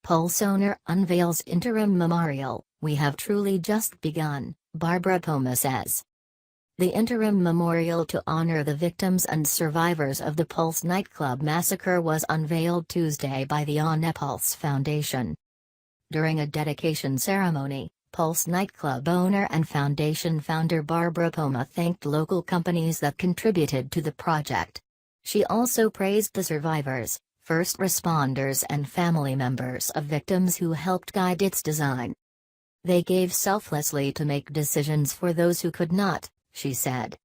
Pulse owner unveils interim memorial. "We have truly just begun," Barbara Poma says. The interim memorial to honor the victims and survivors of the Pulse nightclub massacre was unveiled Tuesday by the On Pulse Foundation. During a dedication ceremony, Pulse nightclub owner and foundation founder Barbara Poma thanked local companies that contributed to the project. She also praised the survivors, first responders and family members of victims who helped guide its design. "They gave selflessly to make decisions for those who could not," she said.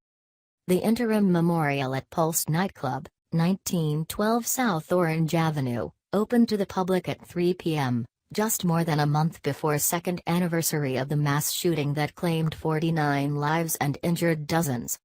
The interim memorial at Pulse nightclub, 1912 South Orange Avenue, opened to the public at 3 p.m., just more than a month before second anniversary of the mass shooting that claimed 49 lives and injured dozens.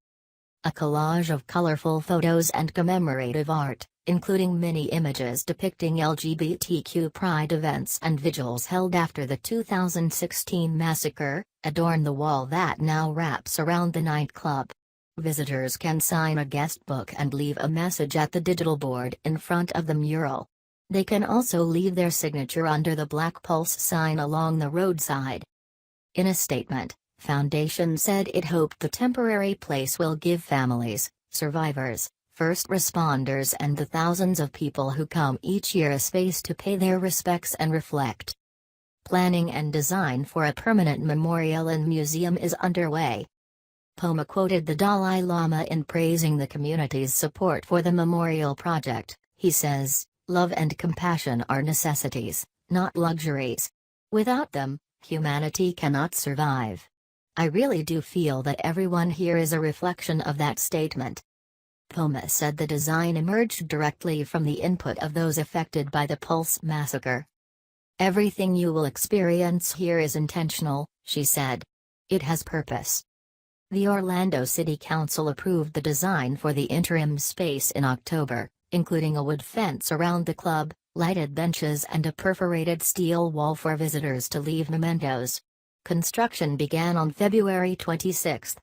A collage of colorful photos and commemorative art, including mini images depicting LGBTQ pride events and vigils held after the 2016 massacre, adorn the wall that now wraps around the nightclub. Visitors can sign a guest book and leave a message at the digital board in front of the mural. They can also leave their signature under the Black Pulse sign along the roadside. In a statement, Foundation said it hoped the temporary place will give families, survivors, first responders and the thousands of people who come each year a space to pay their respects and reflect. Planning and design for a permanent memorial and museum is underway. Poma quoted the Dalai Lama in praising the community's support for the memorial project. He says, "Love and compassion are necessities, not luxuries. Without them, humanity cannot survive." I really do feel that everyone here is a reflection of that statement. Poma said the design emerged directly from the input of those affected by the Pulse massacre. "Everything you will experience here is intentional," she said. "It has purpose." The Orlando City Council approved the design for the interim space in October, including a wood fence around the club, lighted benches and a perforated steel wall for visitors to leave mementos. Construction began on February 26.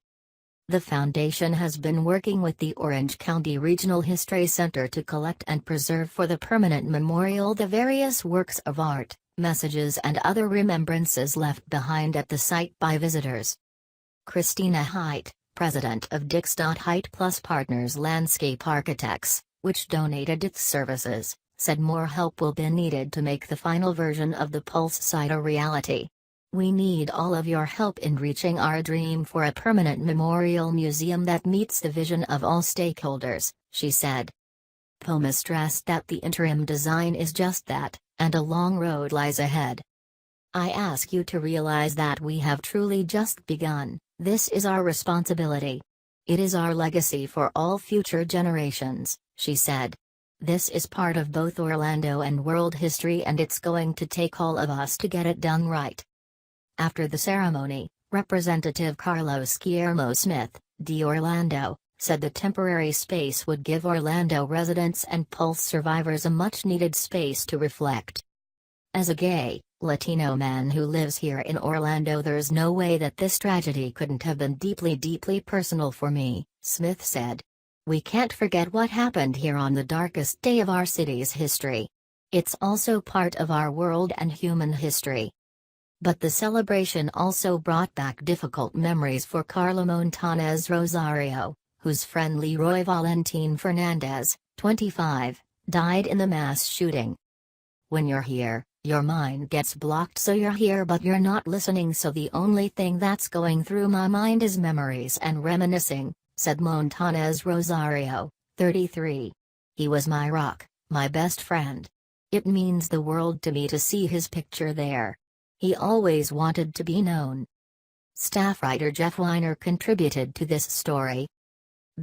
The foundation has been working with the Orange County Regional History Center to collect and preserve for the permanent memorial the various works of art, messages and other remembrances left behind at the site by visitors. Christina Height, president of Dix. Height Plus Partners Landscape Architects, which donated its services, said more help will be needed to make the final version of the Pulse site a reality. "We need all of your help in reaching our dream for a permanent memorial museum that meets the vision of all stakeholders," she said. Poma stressed that the interim design is just that, and a long road lies ahead. "I ask you to realize that we have truly just begun. This is our responsibility. It is our legacy for all future generations," she said. "This is part of both Orlando and world history and it's going to take all of us to get it done right." After the ceremony, Representative Carlos Guillermo Smith, D. Orlando, said the temporary space would give Orlando residents and Pulse survivors a much-needed space to reflect. "As a gay, Latino man who lives here in Orlando, there's no way that this tragedy couldn't have been deeply, deeply personal for me," Smith said. "We can't forget what happened here on the darkest day of our city's history. It's also part of our world and human history." But the celebration also brought back difficult memories for Carla Montanez Rosario, whose friend Leroy Valentin Fernandez, 25, died in the mass shooting. "When you're here, your mind gets blocked, so you're here but you're not listening, so the only thing that's going through my mind is memories and reminiscing," said Montanez Rosario, 33. "He was my rock, my best friend. It means the world to me to see his picture there. He always wanted to be known." Staff writer Jeff Weiner contributed to this story.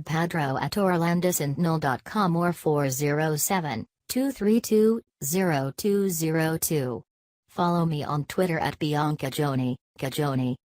Pedro@orlandosentinel.com or 407-232-0202. Follow me on Twitter @BiancaJoni, Cajoni.